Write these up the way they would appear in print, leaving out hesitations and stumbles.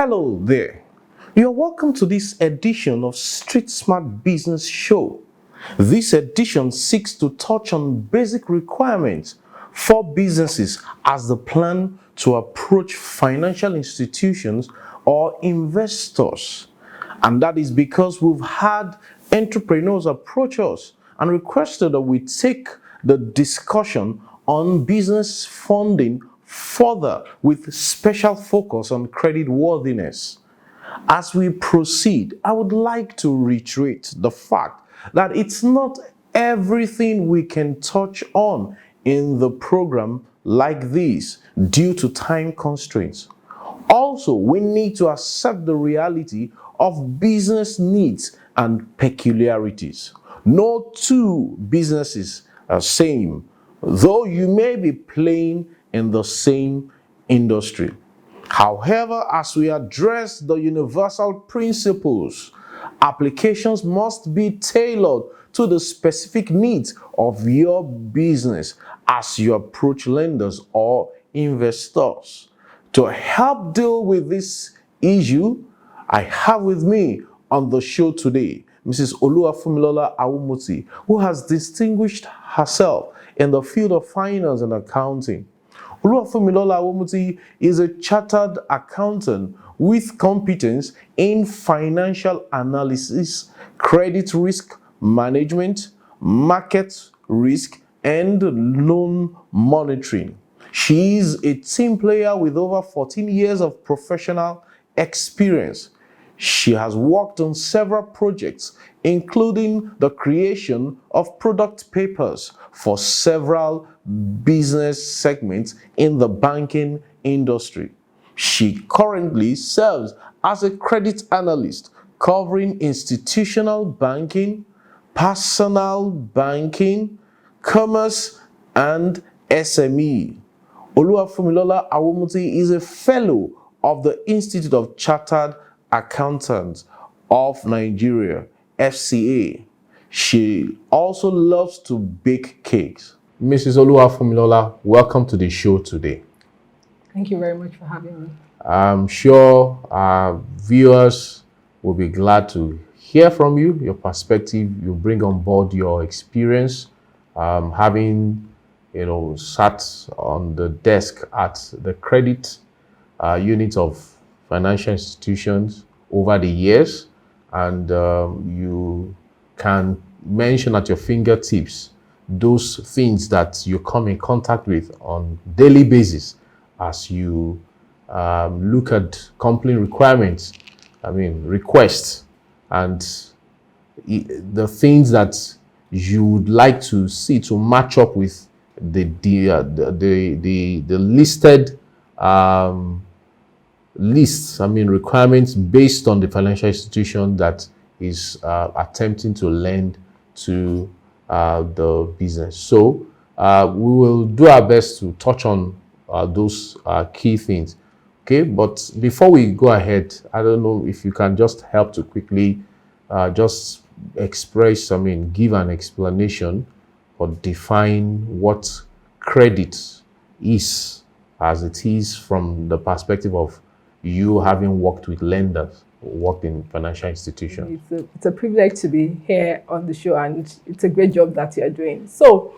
Hello there. You're welcome to this edition of Street Smart Business Show. This edition seeks to touch on basic requirements for businesses as they plan to approach financial institutions or investors. And that is because we've had entrepreneurs approach us and requested that we take the discussion on business funding further with special focus on credit worthiness. As we proceed, I would like to reiterate the fact that it's not everything we can touch on in the program like this due to time constraints. Also, we need to accept the reality of business needs and peculiarities. No two businesses are same, though you may be playing in the same industry. However, as we address the universal principles, applications must be tailored to the specific needs of your business as you approach lenders or investors. To help deal with this issue, I have with me on the show today Mrs. Oluwafunmilola Awomuti, who has distinguished herself in the field of finance and accounting. Oluwafunmilola Awomuti is a chartered accountant with competence in financial analysis, credit risk management, market risk, and loan monitoring. She is a team player with over 14 years of professional experience. She has worked on several projects, including the creation of product papers for several business segments in the banking industry. She currently serves as a credit analyst covering institutional banking, personal banking, commerce, and SME. Oluwafunmilola Awomuti is a fellow of the Institute of Chartered Accountants of Nigeria, FCA. She also loves to bake cakes. Mrs. Oluwafunmilola, welcome to the show today. Thank you very much for having me. I'm sure our viewers will be glad to hear from you, your perspective. You bring on board your experience, having sat on the desk at the credit unit of financial institutions over the years, and you can mention at your fingertips those things that you come in contact with on daily basis as you look at company requirements, requests, and the things that you would like to see to match up with the listed lists, requirements based on the financial institution that is attempting to lend to the business. So we will do our best to touch on those key things. Okay, but before we go ahead, I don't know if you can just help to quickly just express, give an explanation or define what credit is, as it is from the perspective of you having worked with lenders, worked in financial institutions. It's a privilege to be here on the show, and it's a great job that you're doing. So,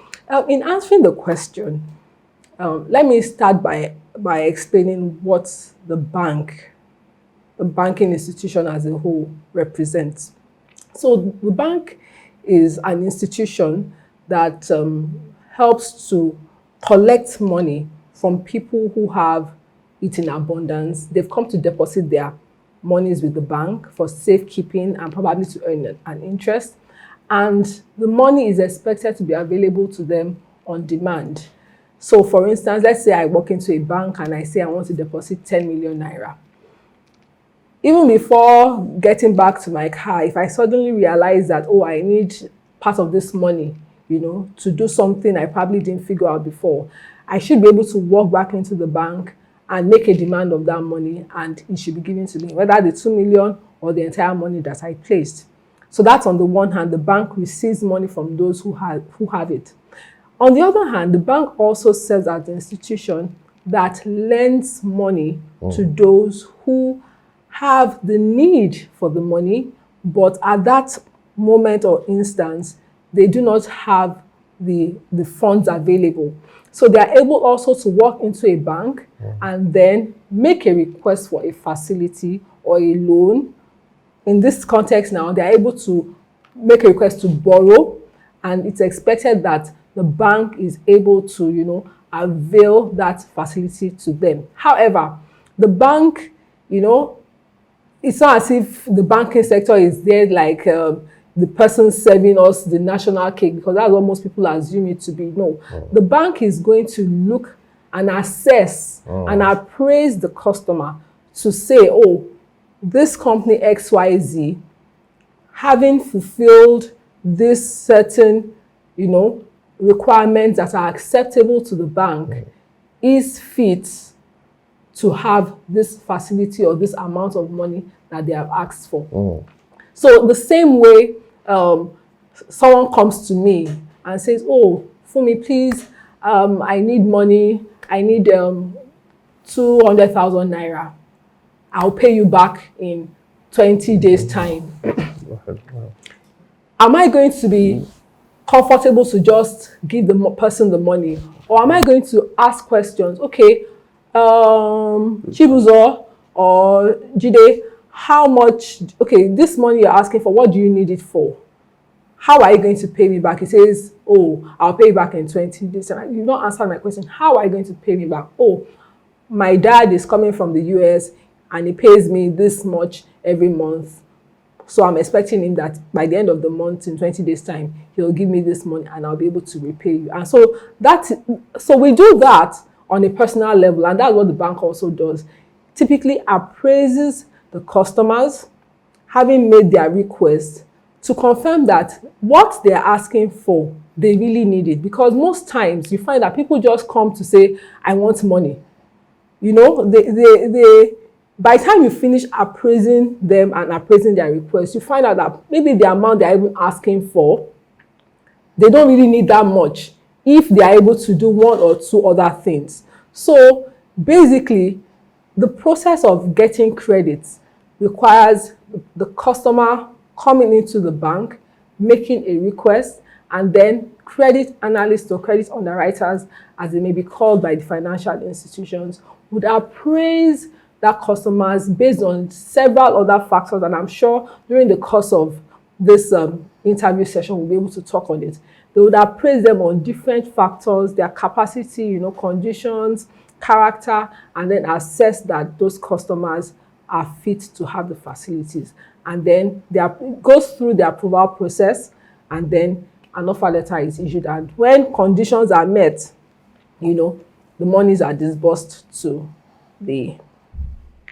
in answering the question, let me start by explaining what the banking institution as a whole represents. So, the bank is an institution that helps to collect money from people who have it in abundance. They've come to deposit their monies with the bank for safekeeping and probably to earn an interest. And the money is expected to be available to them on demand. So for instance, let's say I walk into a bank and I say I want to deposit 10 million naira. Even before getting back to my car, if I suddenly realize that, I need part of this money, to do something I probably didn't figure out before, I should be able to walk back into the bank and make a demand of that money, and it should be given to me, whether the 2 million or the entire money that I placed. So that's on the one hand, the bank receives money from those who have it. On the other hand, the bank also serves as an institution that lends money to those who have the need for the money, but at that moment or instance, they do not have the funds available. So they are able also to walk into a bank and then make a request for a facility or a loan. In this context now, they are able to make a request to borrow, and it's expected that the bank is able to, avail that facility to them. However, the bank, it's not as if the banking sector is there like the person serving us the national cake, because that's what most people assume it to be. No, the bank is going to look and assess and appraise the customer to say, oh, this company XYZ, having fulfilled this certain, requirements that are acceptable to the bank, is fit to have this facility or this amount of money that they have asked for. So the same way someone comes to me and says, oh, Fumi, please, I need money. I need 200,000 naira. I'll pay you back in 20 days' time. Am I going to be comfortable to just give the person the money? Or am I going to ask questions? Okay, Chibuzo or Jide, how much, okay, this money you're asking for, what do you need it for? How are you going to pay me back? He says, oh, I'll pay you back in 20 days. And you don't answer my question. How are you going to pay me back? Oh, my dad is coming from the US and he pays me this much every month. So I'm expecting him that by the end of the month, in 20 days' time, he'll give me this money and I'll be able to repay you. And so we do that on a personal level, and that's what the bank also does. Typically appraises the customers, having made their request, to confirm that what they're asking for, they really need it. Because most times you find that people just come to say, I want money. By the time you finish appraising them and appraising their request, you find out that maybe the amount they're even asking for, they don't really need that much if they are able to do one or two other things. So basically, the process of getting credit requires the customer coming into the bank, making a request, and then credit analysts or credit underwriters, as they may be called by the financial institutions, would appraise that customers based on several other factors. And I'm sure during the course of this interview session, we'll be able to talk on it. They would appraise them on different factors, their capacity, conditions, character, and then assess that those customers are fit to have the facilities. And then it goes through the approval process, and then an offer letter is issued. And when conditions are met, the monies are disbursed to the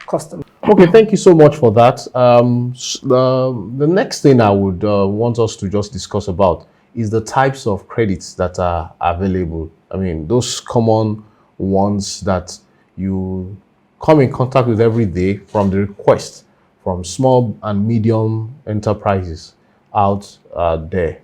customer. Okay, thank you so much for that. The next thing I would want us to just discuss about is the types of credits that are available. I mean, those common ones that you come in contact with every day from the request from small and medium enterprises out there.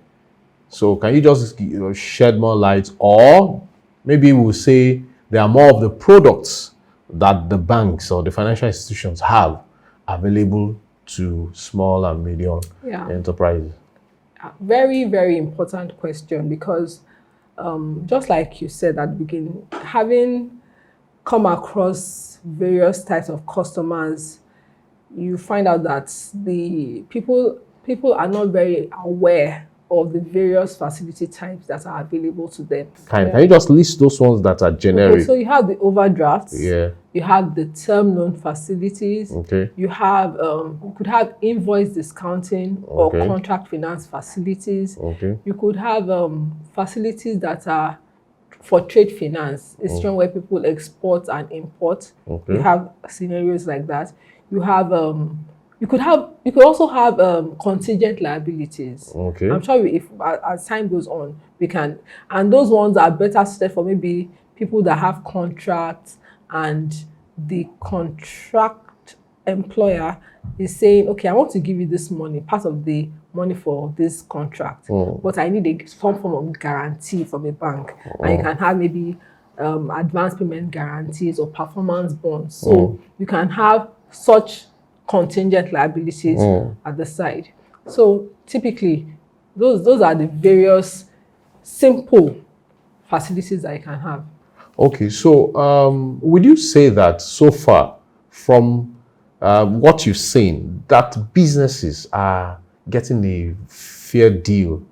So can you just shed more light, or maybe we'll say there are more of the products that the banks or the financial institutions have available to small and medium enterprises? Very, very important question, because just like you said at the beginning, having come across various types of customers, you find out that the people are not very aware of the various facility types that are available to them. Can you just list those ones that are generic? Okay, so you have the overdrafts. Yeah. You have the term loan facilities. Okay. You have you could have invoice discounting or contract finance facilities. Okay. You could have facilities that are for trade finance. It's where people export and import. Okay. You have scenarios like that. You have you could also have contingent liabilities. Okay. I'm sure if as time goes on, we can, and those ones are better suited for maybe people that have contracts, and the contract employer is saying, okay, I want to give you this money, part of the money for this contract, but I need some form of guarantee from a bank. And you can have maybe advance payment guarantees or performance bonds. So you can have such contingent liabilities at the side. So typically, those are the various simple facilities that you can have. Okay, so would you say that so far, from what you've seen, that businesses are getting a fair deal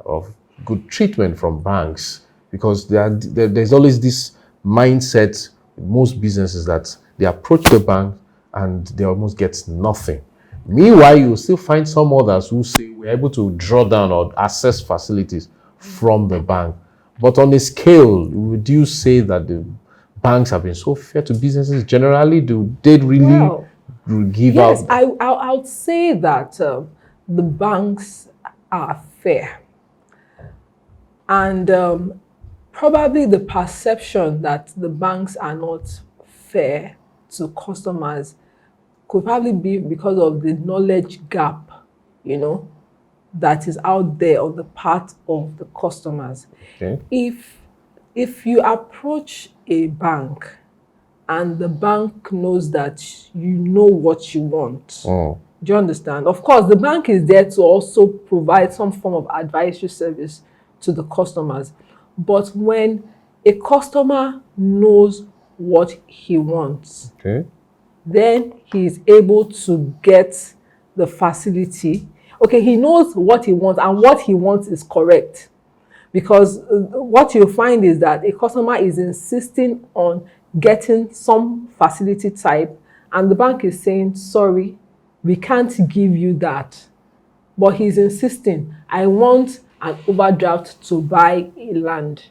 of good treatment from banks? Because there's always this mindset in most businesses that they approach the bank and they almost get nothing. Meanwhile, you still find some others who say we're able to draw down or access facilities from the bank. But on a scale, would you say that the banks have been so fair to businesses generally? Do they really give yes, out? I would say that the banks are fair. And probably the perception that the banks are not fair to customers could probably be because of the knowledge gap, that is out there on the part of the customers. Okay. If you approach a bank and the bank knows that you know what you want, do you understand? Of course, the bank is there to also provide some form of advisory service to the customers. But when a customer knows what he wants, then he is able to get the facility. Okay, he knows what he wants, and what he wants is correct. Because what you find is that a customer is insisting on getting some facility type, and the bank is saying, sorry, we can't give you that. But he's insisting, I want an overdraft to buy a land.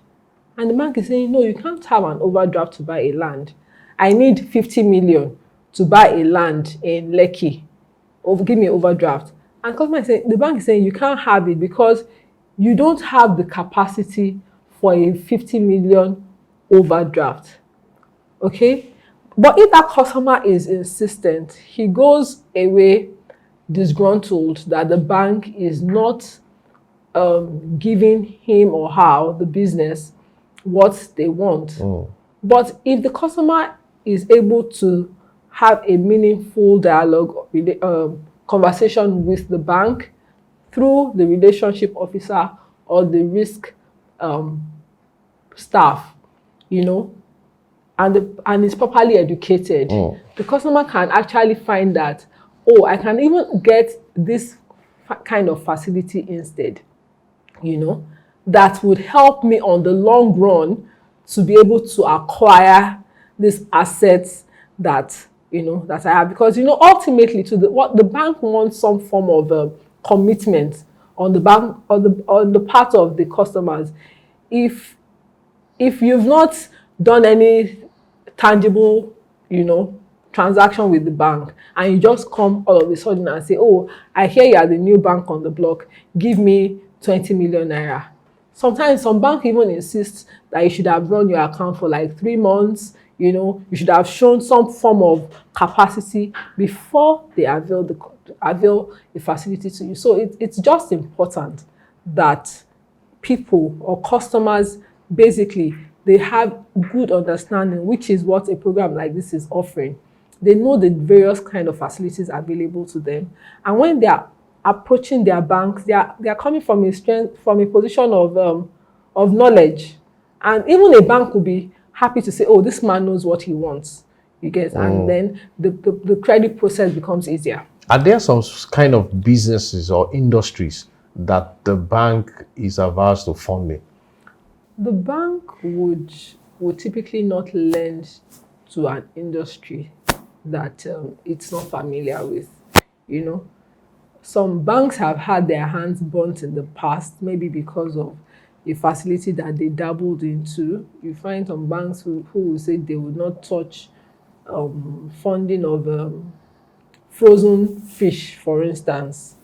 And the bank is saying, no, you can't have an overdraft to buy a land. I need 50 million to buy a land in Lekki. Give me an overdraft. And the bank is saying, you can't have it because you don't have the capacity for a 50 million overdraft. Okay? But if that customer is insistent, he goes away disgruntled that the bank is not giving him or her, the business, what they want. But if the customer is able to have a meaningful dialogue, conversation with the bank through the relationship officer or the risk staff, and is properly educated, the customer can actually find that, I can even get this kind of facility instead, that would help me on the long run to be able to acquire these assets that I have. Because ultimately, what the bank wants some form of commitment on the bank, on the part of the customers. If you've not done any tangible transaction with the bank, and you just come all of a sudden and say, I hear you are the new bank on the block, give me 20 million naira. Sometimes some bank even insists that you should have run your account for like 3 months. You should have shown some form of capacity before they avail the facility to you. So it's just important that people or customers, basically, they have good understanding, which is what a program like this is offering. They know the various kind of facilities available to them, and when they are approaching their banks, they are coming from a position of knowledge, and even a bank will be happy to say, this man knows what he wants. You get, and then the credit process becomes easier. Are there some kind of businesses or industries that the bank is averse to funding? The bank would typically not lend to an industry that it's not familiar with. Some banks have had their hands burnt in the past, maybe because of a facility that they dabbled into. You find some banks who will say they would not touch funding of frozen fish, for instance,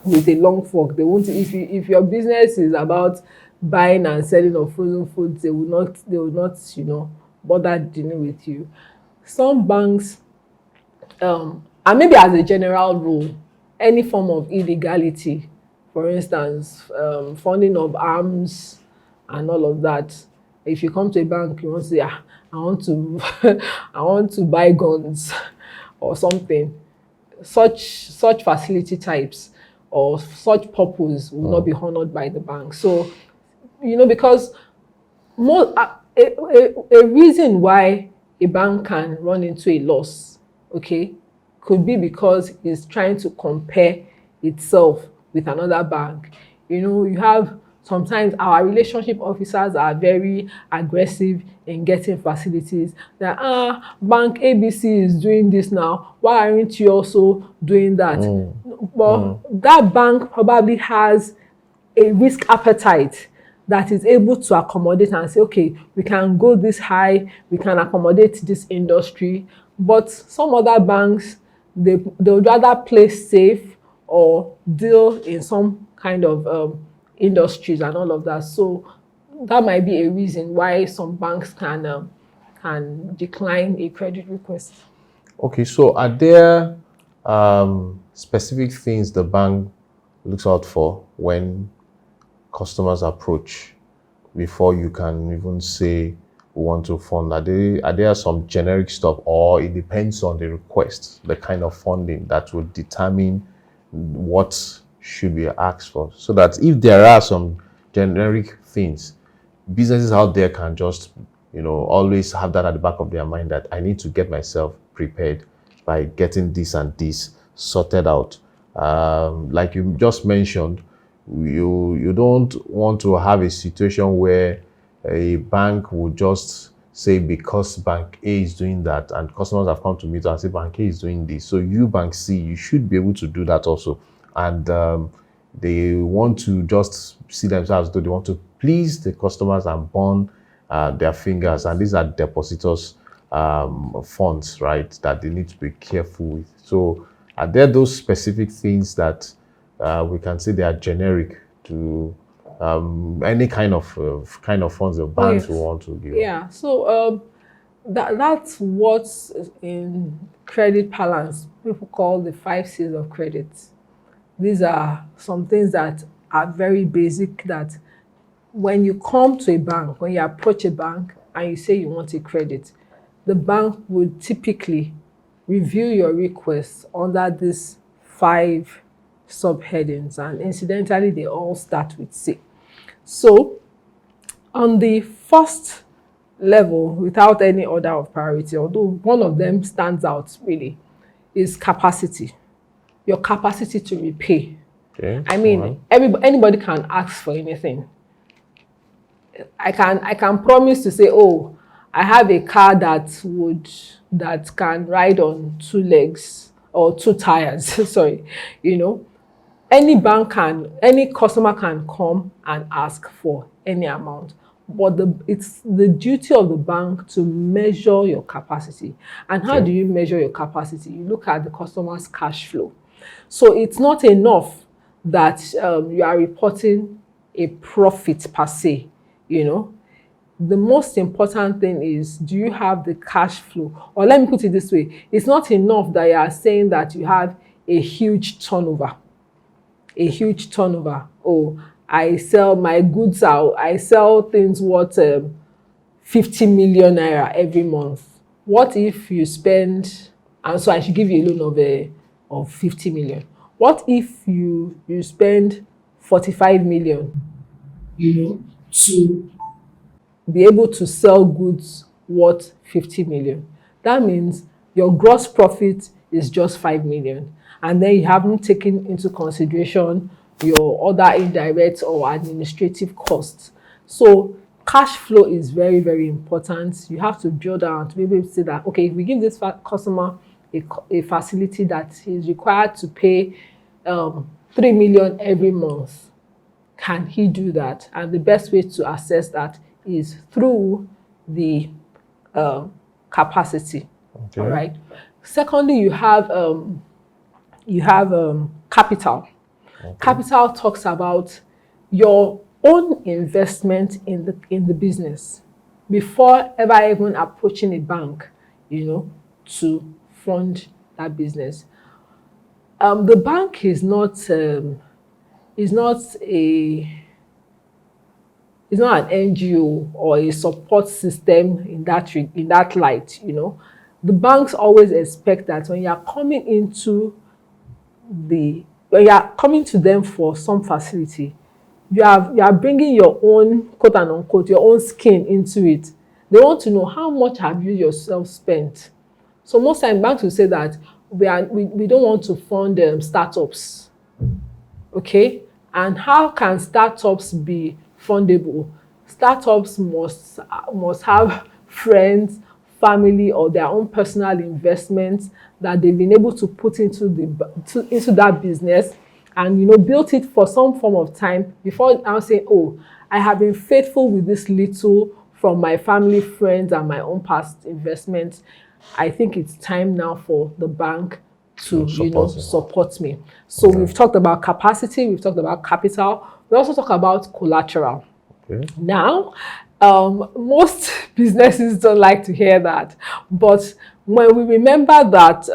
with a long fork. They won't. If your business is about buying and selling of frozen foods, they will not bother dealing with you. Some banks, and maybe as a general rule, any form of illegality, for instance, funding of arms and all of that. If you come to a bank, you want to say, I want to I want to buy guns or something. such facility types or such purpose will not be honored by the bank. So, because more a reason why a bank can run into a loss, okay, could be because it's trying to compare itself with another bank. You have sometimes our relationship officers are very aggressive in getting facilities. That bank ABC is doing this now. Why aren't you also doing that? But that bank probably has a risk appetite that is able to accommodate and say, okay, we can go this high, we can accommodate this industry. But some other banks, they would rather play safe or deal in some kind of industries and all of that. So that might be a reason why some banks can decline a credit request. Okay, so are there specific things the bank looks out for when customers approach before you can even say we want to fund? Are there some generic stuff, or it depends on the request, the kind of funding that will determine what should be asked for? So that if there are some generic things, businesses out there can just always have that at the back of their mind, that I need to get myself prepared by getting this and this sorted out. Like you just mentioned, you don't want to have a situation where a bank would just say, because bank A is doing that and customers have come to meet and say bank A is doing this, so you, bank C, you should be able to do that also. And they want to just see themselves as though they want to please the customers and burn their fingers, and these are depositors' funds, right, that they need to be careful with. So are there those specific things that we can say they are generic to any kind of funds the banks will want to give? Yeah, so that's what in credit parlance people call the 5 C's of credit. These are some things that are very basic, that when you come to a bank, when you approach a bank and you say you want a credit, the bank would typically review your request under these 5 subheadings, and incidentally, they all start with C. So, on the first level, without any order of priority, although one of them stands out really, is capacity. Your capacity to repay. Okay. I mean, anybody can ask for anything. I can promise to say, oh, I have a car that can ride on 2 legs or 2 tires. Sorry, any customer can come and ask for any amount, but it's the duty of the bank to measure your capacity. And how do you measure your capacity? You look at the customer's cash flow. So it's not enough that you are reporting a profit per se. The most important thing is, do you have the cash flow? Or let me put it this way, it's not enough that you are saying that you have a huge turnover. Oh, I sell my goods out, I sell things worth 50 million naira every month. What if you spend, and so I should give you a loan of 50 million. What if you spend 45 million, to be able to sell goods worth 50 million? That means your gross profit is just 5 million. And then you haven't taken into consideration your other indirect or administrative costs. So cash flow is very, very important. You have to drill down to be able to say that, okay, if we give this customer a facility that is required to pay 3 million every month, can he do that? And the best way to assess that is through the capacity. Okay. All right. Secondly, you have capital. Okay. Capital talks about your own investment in the business before ever even approaching a bank, to fund that business. The bank is not an NGO or a support system in that light. The banks always expect that when you are coming into when you are coming to them for some facility, you are bringing your own, quote and unquote, your own skin into it. They want to know how much have you yourself spent. So most times banks will say that we don't want to fund startups. Okay, and how can startups be fundable? Startups must have friends, family, or their own personal investments that they've been able to put into into that business, and built it for some form of time before now saying, oh, I have been faithful with this little from my family, friends, and my own past investments. I think it's time now for the bank to support me. So we've talked about capacity, we've talked about capital, we also talk about collateral. Okay. Now, most businesses don't like to hear that, but when we remember that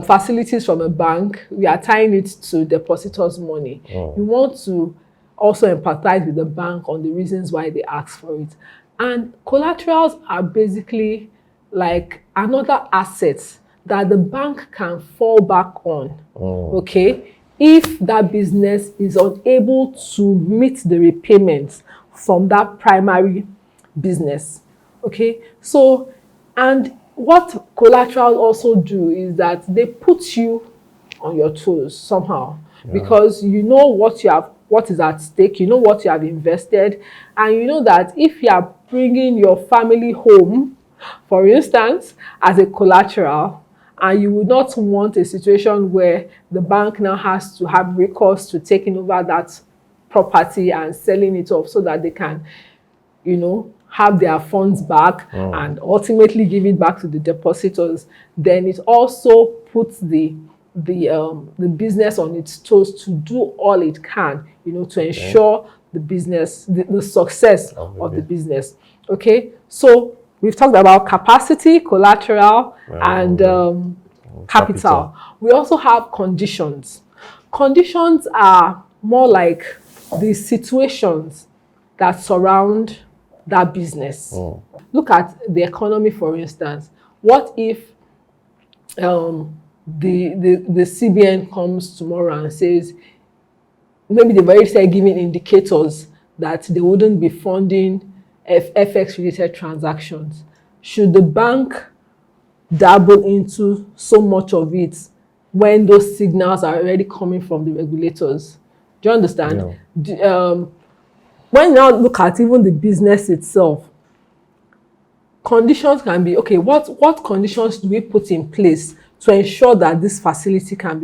facilities from a bank, we are tying it to depositors' money. We want to also empathize with the bank on the reasons why they ask for it. And collaterals are basically like another asset that the bank can fall back on, okay, if that business is unable to meet the repayments from that primary business, okay? So, and what collateral also do is that they put you on your toes somehow, because you know what is at stake, you know what you have invested, and you know that if you are bringing your family home, for instance, as a collateral, and you would not want a situation where the bank now has to have recourse to taking over that property and selling it off so that they can, have their funds back and ultimately give it back to the depositors, then it also puts the business on its toes to do all it can, to ensure the business, the success of the business. Okay, so we've talked about capacity, collateral, and capital. We also have conditions. Conditions are more like the situations that surround that business. Look at the economy, for instance. What if the CBN comes tomorrow and says, maybe they've already started giving indicators that they wouldn't be funding FX-related transactions. Should the bank dabble into so much of it when those signals are already coming from the regulators? Do you understand? When you now look at even the business itself, conditions can be, okay, what conditions do we put in place to ensure that this facility can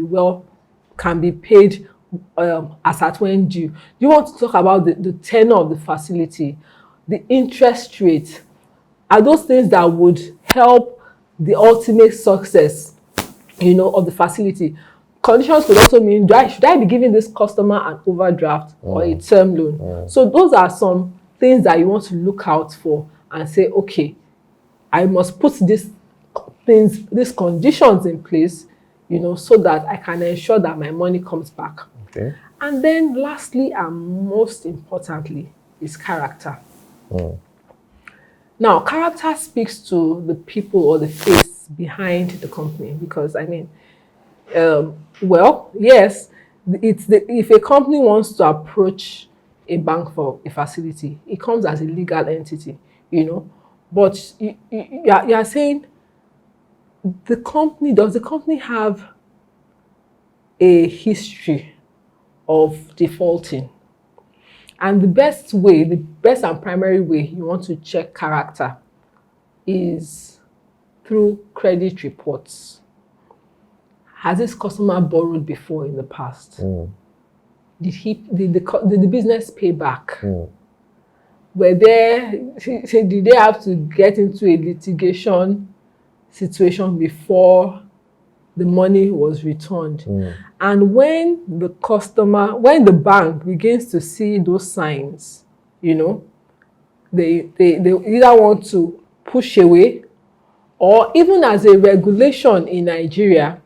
be paid as at when due? You want to talk about the tenure of the facility, the interest rate. Are those things that would help the ultimate success, of the facility? Conditions could also mean, should I be giving this customer an overdraft or a term loan? So those are some things that you want to look out for and say, okay, I must put these conditions in place, so that I can ensure that my money comes back. Okay. And then lastly and most importantly is character. Now, character speaks to the people or the face behind the company, because yes, if a company wants to approach a bank for a facility, it comes as a legal entity, but you are saying, does the company have a history of defaulting? And the best and primary way you want to check character is through credit reports. Has this customer borrowed before in the past? Did the business pay back? Did they have to get into a litigation situation before the money was returned? And when the bank begins to see those signs, they either want to push away, or even as a regulation in Nigeria,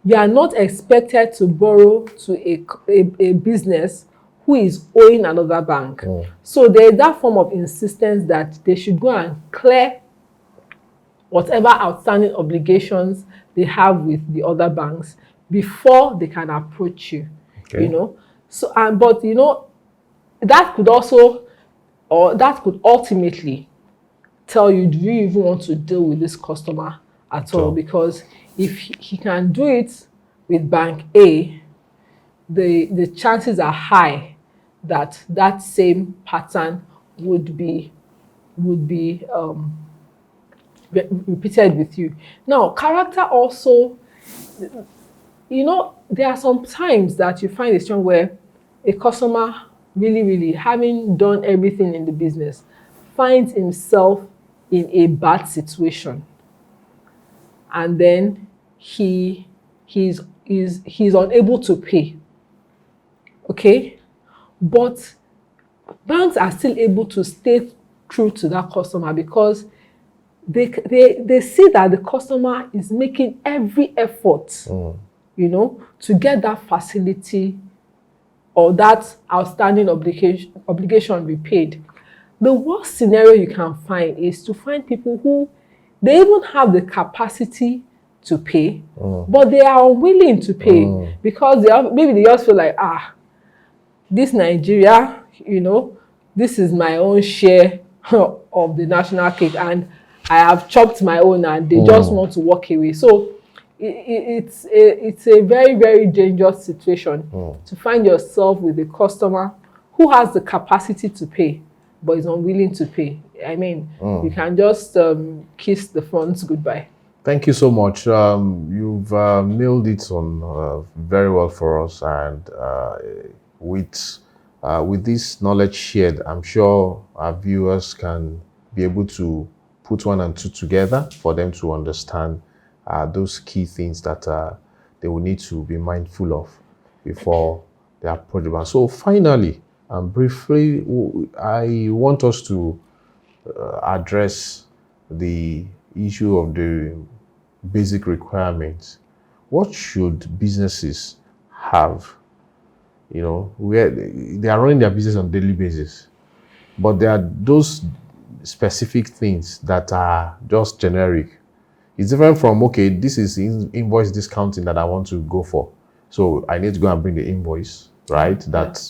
you are not expected to borrow to a business who is owing another bank. So there is that form of insistence that they should go and clear whatever outstanding obligations they have with the other banks before they can approach you. Okay. You know, so but you know, that could also, or that could ultimately tell you, do you even want to deal with this customer at all? So, Because if he can do it with bank A, the chances are high that that same pattern would be repeated with you. Now, character also, you know, there are some times that you find a situation where a customer really, having done everything in the business, finds himself in a bad situation, and then he's unable to pay. Okay, but banks are still able to stay true to that customer because they see that the customer is making every effort, you know, to get that facility or that outstanding obligation repaid. The worst scenario you can find is to find people who they even have the capacity to pay, but they are unwilling to pay because maybe they just feel like, this Nigeria, you know, this is my own share of the national cake, and I have chopped my own, and they just want to walk away. So it's a very dangerous situation to find yourself with a customer who has the capacity to pay but is unwilling to pay. I mean, you can just kiss the funds goodbye. thank you so much. You've nailed it on very well for us, and with this knowledge shared, I'm sure our viewers can be able to put one and two together for them to understand those key things that they will need to be mindful of before they approach the bank. So finally, briefly, I want us to address the issue of the basic requirements. What should businesses have? You know, where they are running their business on a daily basis, but there are those specific things that are just generic. It's different from, okay, this is invoice discounting that I want to go for. So I need to go and bring the invoice, right? That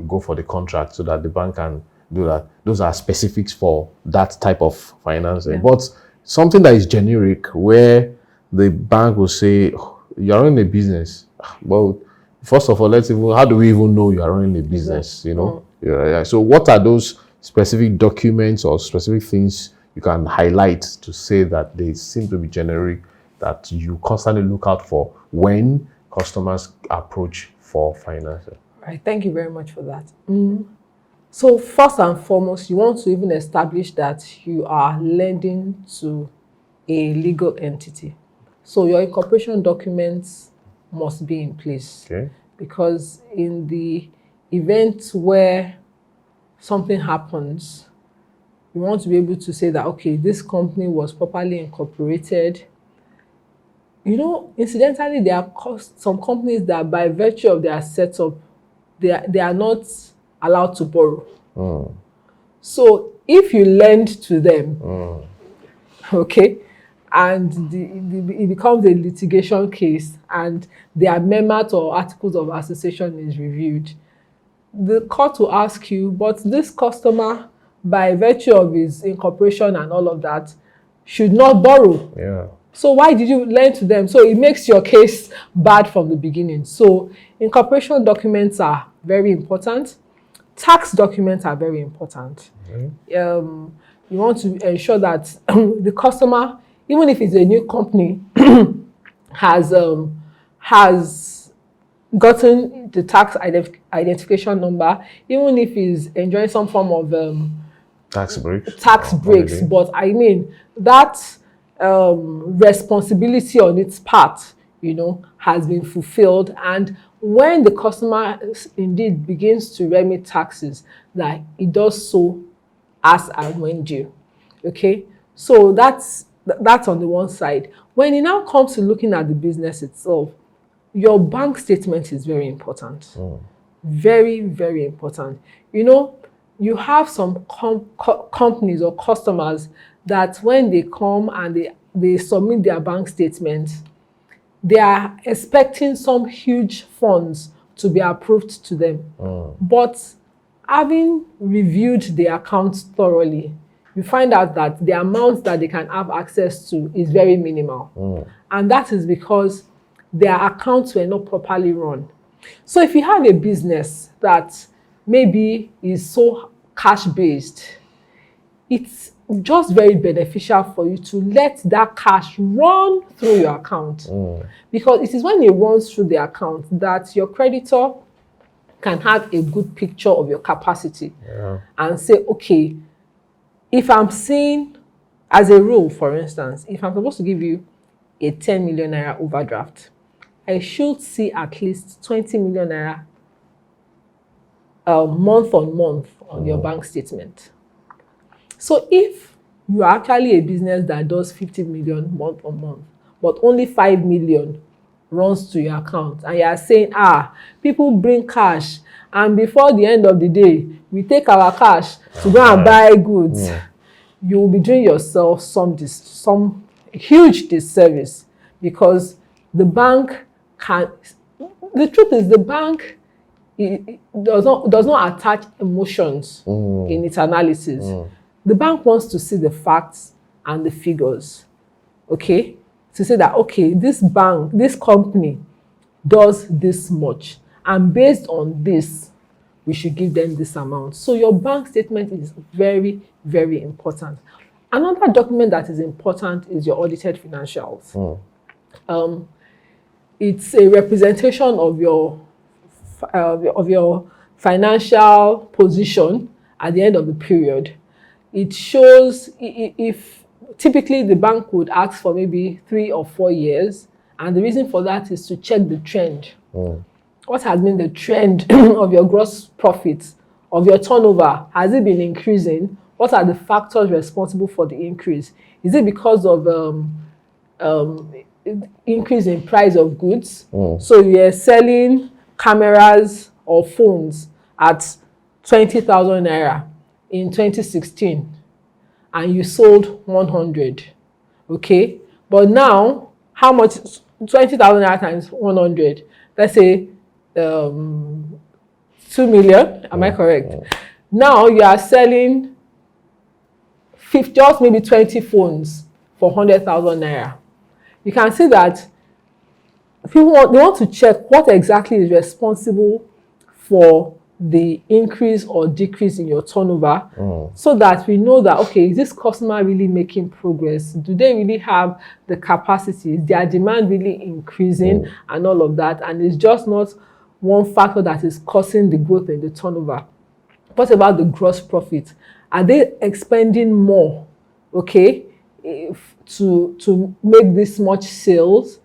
go for the contract so that the bank can do that. Those are specifics for that type of financing. Yeah. But something that is generic, where the bank will say, you're running a business. Well, first of all, how do we even know you are running a business? You know? Yeah. So what are those specific documents or specific things you can highlight to say that they seem to be generic, that you constantly look out for when customers approach for financing? Right. Thank you very much for that. So first and foremost, you want to even establish that you are lending to a legal entity. So your incorporation documents must be in place. Okay. Because in the event where something happens, you want to be able to say that, okay, this company was properly incorporated. You know, incidentally, there are some companies that by virtue of their setup, they are not allowed to borrow. So if you lend to them, okay, and it becomes a litigation case and their amendment or articles of association is reviewed, the court will ask you, but this customer, by virtue of his incorporation and all of that, should not borrow. Yeah. So why did you lend to them? So it makes your case bad from the beginning. So incorporation documents are very important. Tax documents are very important. You want to ensure that the customer, even if it's a new company, has gotten the tax identification number, even if he's enjoying some form of Tax breaks. Holiday. But I mean, that responsibility on its part, you know, has been fulfilled. And when the customer indeed begins to remit taxes, that it does so as and when due. Okay, so that's on the one side. When it now comes to looking at the business itself, your bank statement is very important. Very, very important. You know, you have some companies or customers that when they come and they submit their bank statement, they are expecting some huge funds to be approved to them. But having reviewed the accounts thoroughly, you find out that the amount that they can have access to is very minimal. And that is because their accounts were not properly run. So if you have a business that maybe is so cash-based, it's just very beneficial for you to let that cash run through your account. Because it is when it runs through the account that your creditor can have a good picture of your capacity and say, okay, if I'm seeing, as a rule, for instance, if I'm supposed to give you a 10 million naira overdraft, I should see at least 20 million naira month on month on your bank statement. So if you are actually a business that does 50 million month on month, but only 5 million runs to your account, and you are saying, people bring cash, and before the end of the day, we take our cash to go and buy goods, you will be doing yourself some huge disservice, because the bank can, the truth is the bank does not attach emotions in its analysis. The bank wants to see the facts and the figures, okay? To say that, okay, this bank, this company does this much, and based on this, we should give them this amount. So your bank statement is very, very important. Another document that is important is your audited financials. It's a representation of your financial position at the end of the period. It shows if typically the bank would ask for maybe 3 or 4 years, and the reason for that is to check the trend. What has been the trend of your gross profits, of your turnover? Has it been increasing? What are the factors responsible for the increase? Is it because of increase in price of goods? So you're selling cameras or phones at 20,000 naira in 2016, and you sold 100, okay? But now, how much? 20,000 naira times 100, let's say 2 million, am I correct? Now you are selling just maybe 20 phones for 100,000 naira. You can see that people they want to check what exactly is responsible for the increase or decrease in your turnover, so that we know that, okay, is this customer really making progress? Do they really have the capacity? Is their demand really increasing and all of that? And it's just not one factor that is causing the growth in the turnover. What about the gross profit? Are they expending more, okay, to make this much sales?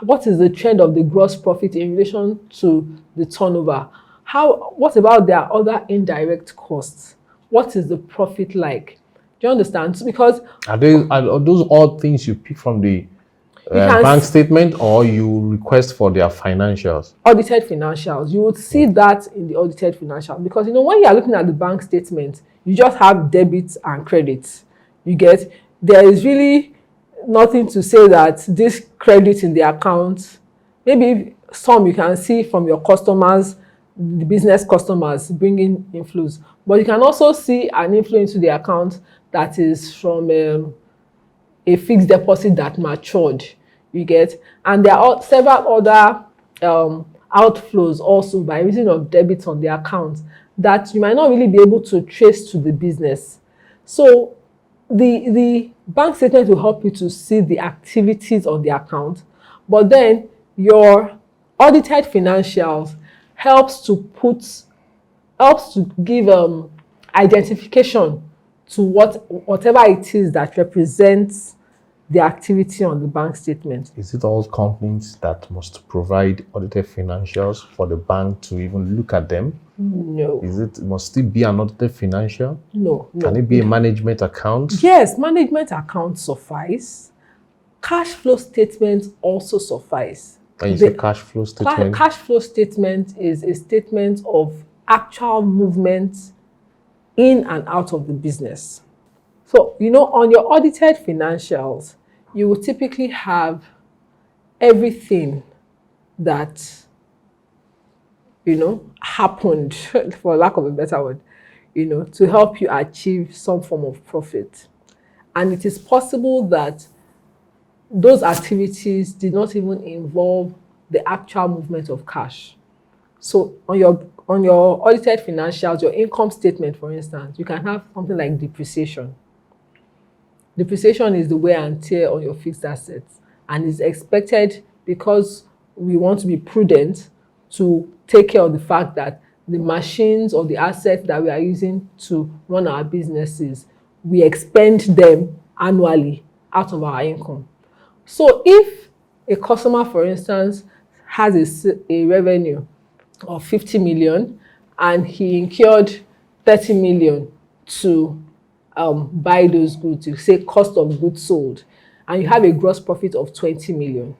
What is the trend of the gross profit in relation to the turnover? What about their other indirect costs? What is the profit like? Do you understand? Because are those all things you pick from the bank statement, or you request for their financials? Audited financials. You would see that in the audited financials, because when you are looking at the bank statement, you just have debits and credits. You get, there is really nothing to say that this credit in the account, maybe some you can see from your customers, the business customers bringing inflows, but you can also see an inflow into the account that is from a fixed deposit that matured, you get, and there are several other outflows also by reason of debits on the account that you might not really be able to trace to the business. So the bank statement will help you to see the activities on the account, but then your audited financials helps to give identification to whatever it is that represents the activity on the bank statement. Is it all companies that must provide audited financials for the bank to even look at them? No. Must it be an audited financial? No. Can it be a management account? Yes, management accounts suffice. Cash flow statements also suffice. When you say cash flow statement? Cash flow statement is a statement of actual movement in and out of the business. So, on your audited financials, you will typically have everything that, happened, for lack of a better word, to help you achieve some form of profit. And it is possible that those activities did not even involve the actual movement of cash. So on your audited financials, your income statement, for instance, you can have something like depreciation. Depreciation is the wear and tear on your fixed assets, and is expected because we want to be prudent to take care of the fact that the machines or the assets that we are using to run our businesses, we expend them annually out of our income. So if a customer, for instance, has a revenue of 50 million and he incurred 30 million to buy those goods, you say cost of goods sold, and you have a gross profit of 20 million,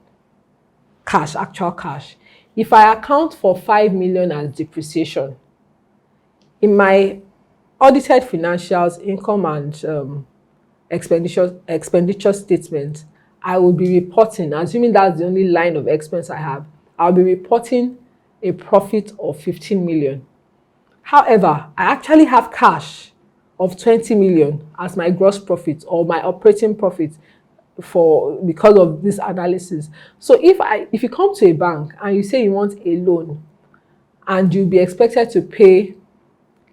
cash, actual cash. If I account for 5 million as depreciation, in my audited financials, income and expenditure statement, I will be reporting, assuming that's the only line of expense I have, I'll be reporting a profit of 15 million. However, I actually have cash of 20 million as my gross profit or my operating profit because of this analysis. So if you come to a bank and you say you want a loan and you'll be expected to pay,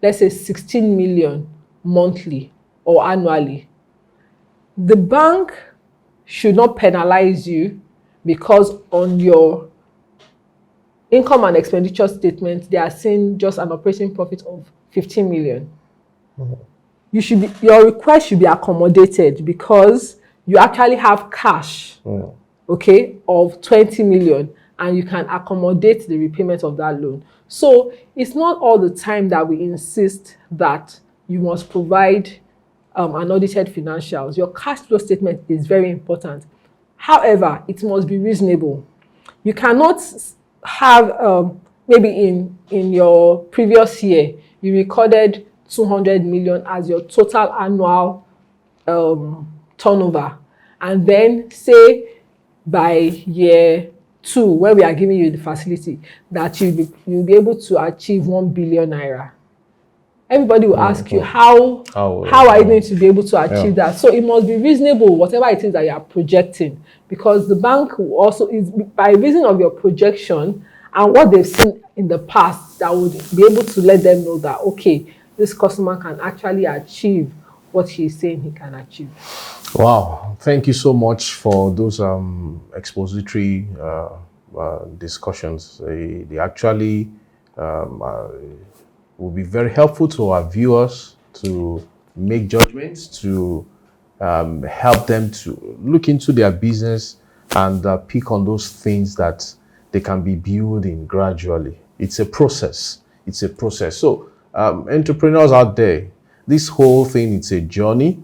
let's say 16 million monthly or annually, the bank should not penalize you because on your income and expenditure statement, they are saying just an operating profit of 15 million. Your request should be accommodated because you actually have cash, okay, of 20 million, and you can accommodate the repayment of that loan. So it's not all the time that we insist that you must provide an audited financials. Your cash flow statement is very important. However, it must be reasonable. You cannot have maybe in your previous year you recorded 200 million as your total annual turnover, and then say by year 2, when we are giving you the facility, that you'll be able to achieve 1 billion naira. Everybody will ask you, how are you going to be able to achieve that? So it must be reasonable, whatever it is that you are projecting, because the bank will also, by reason of your projection and what they've seen in the past, that would be able to let them know that, okay, this customer can actually achieve what he's saying he can achieve. Wow, thank you so much for those expository discussions. They actually will be very helpful to our viewers to make judgments, to help them to look into their business and pick on those things that they can be building gradually. It's a process. It's a process. So entrepreneurs out there, this whole thing, it's a journey.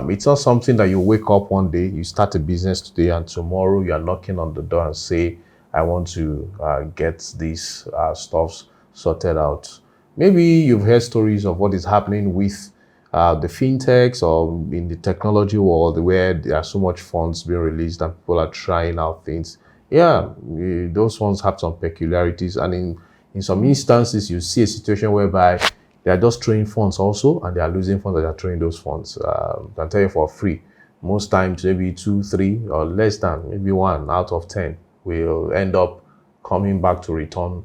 It's not something that you wake up one day, you start a business today, and tomorrow you are knocking on the door and say, I want to get these stuffs sorted out. Maybe you've heard stories of what is happening with the fintechs or in the technology world, where there are so much funds being released and people are trying out things. Yeah, those ones have some peculiarities, and in some instances you see a situation whereby they are just throwing funds also, and they are losing funds that are throwing those funds. I can tell you for free, most times maybe 2, 3, or less than maybe 1 out of 10 will end up coming back to return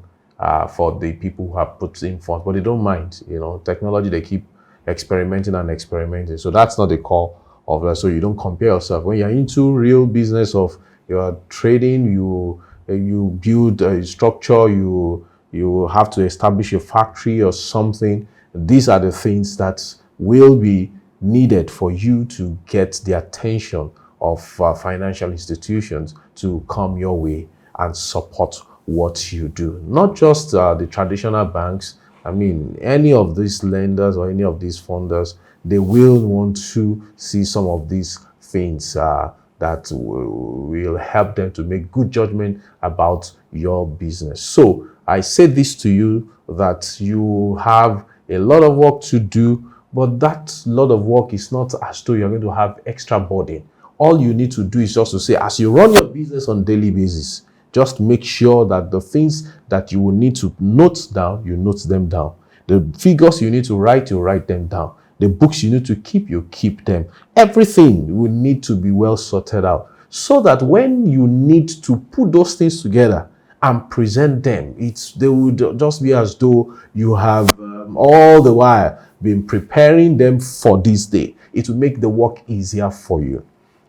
for the people who have put in funds. But they don't mind, technology, they keep experimenting and experimenting. So that's not the core of it. So you don't compare yourself. When you're into real business of you're trading, you build a structure, you have to establish a factory or something. These are the things that will be needed for you to get the attention of financial institutions to come your way and support what you do. Not just the traditional banks. I mean, any of these lenders or any of these funders, they will want to see some of these things that will help them to make good judgment about your business. So I say this to you, that you have a lot of work to do, but that lot of work is not as though you're going to have extra burden All you need to do is just to say, as you run your business on a daily basis, just make sure that the things that you will need to note down, you note them down. The figures you need to write, you write them down. The books you need to keep, you keep them. Everything will need to be well sorted out, so that when you need to put those things together and present them, they would just be as though you have all the while been preparing them for this day. It will make the work easier for you.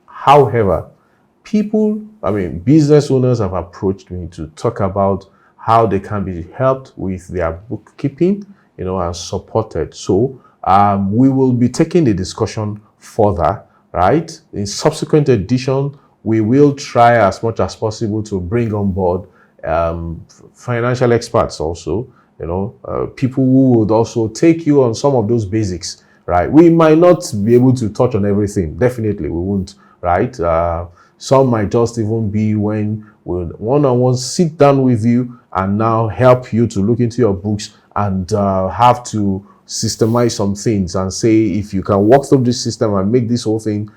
However, business owners have approached me to talk about how they can be helped with their bookkeeping, and supported. So we will be taking the discussion further, right? In subsequent edition, we will try as much as possible to bring on board financial experts also, people who would also take you on some of those basics, right? We might not be able to touch on everything. Definitely we won't, right? Some might just even be when we'll one-on-one sit down with you and now help you to look into your books and have to systemize some things and say, if you can walk through this system and make this whole thing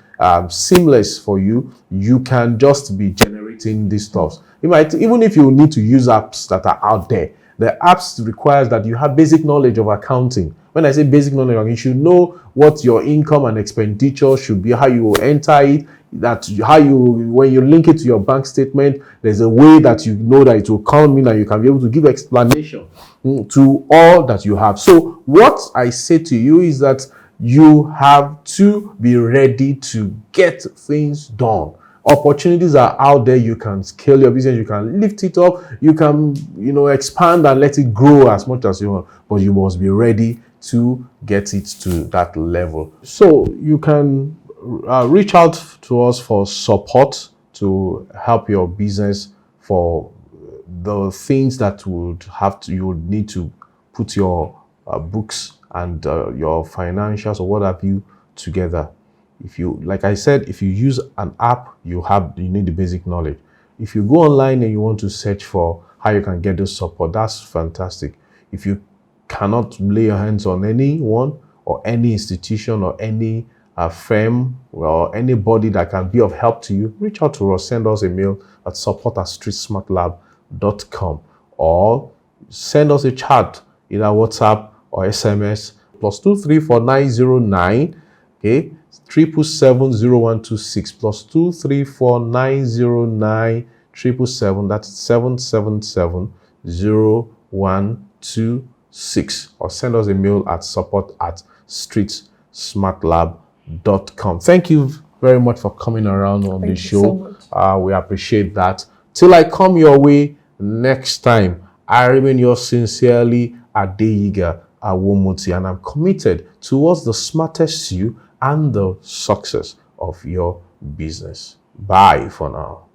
seamless for you, you can just be generating these stuff. You might, even if you need to use apps that are out there, the apps requires that you have basic knowledge of accounting. When I say basic knowledge, you should know what your income and expenditure should be, how you will enter it, when you link it to your bank statement, there's a way that you know that it will come in and you can be able to give explanation to all that you have. So what I say to you is that you have to be ready to get things done. Opportunities are out there. You can scale your business, you can lift it up, you can expand and let it grow as much as you want, but you must be ready to get it to that level. So you can reach out to us for support to help your business for the things that you would need to put your books and your financials or what have you together. If you, like I said, if you use an app, you need the basic knowledge. If you go online and you want to search for how you can get this support, that's fantastic. If you cannot lay your hands on anyone or any institution or any firm or anybody that can be of help to you, reach out to us. Send us a mail at support@streetsmartlab.com or send us a chat, either WhatsApp or SMS, +2349009, okay, 7770126, +234909777, that's 7770126, or send us a mail at support@streetsmartlab.com. Thank you very much for coming around on the show. We appreciate that. Till I come your way next time, I remain yours sincerely, Adeyiga Awomuti, and I'm committed towards the smartest you and the success of your business. Bye for now.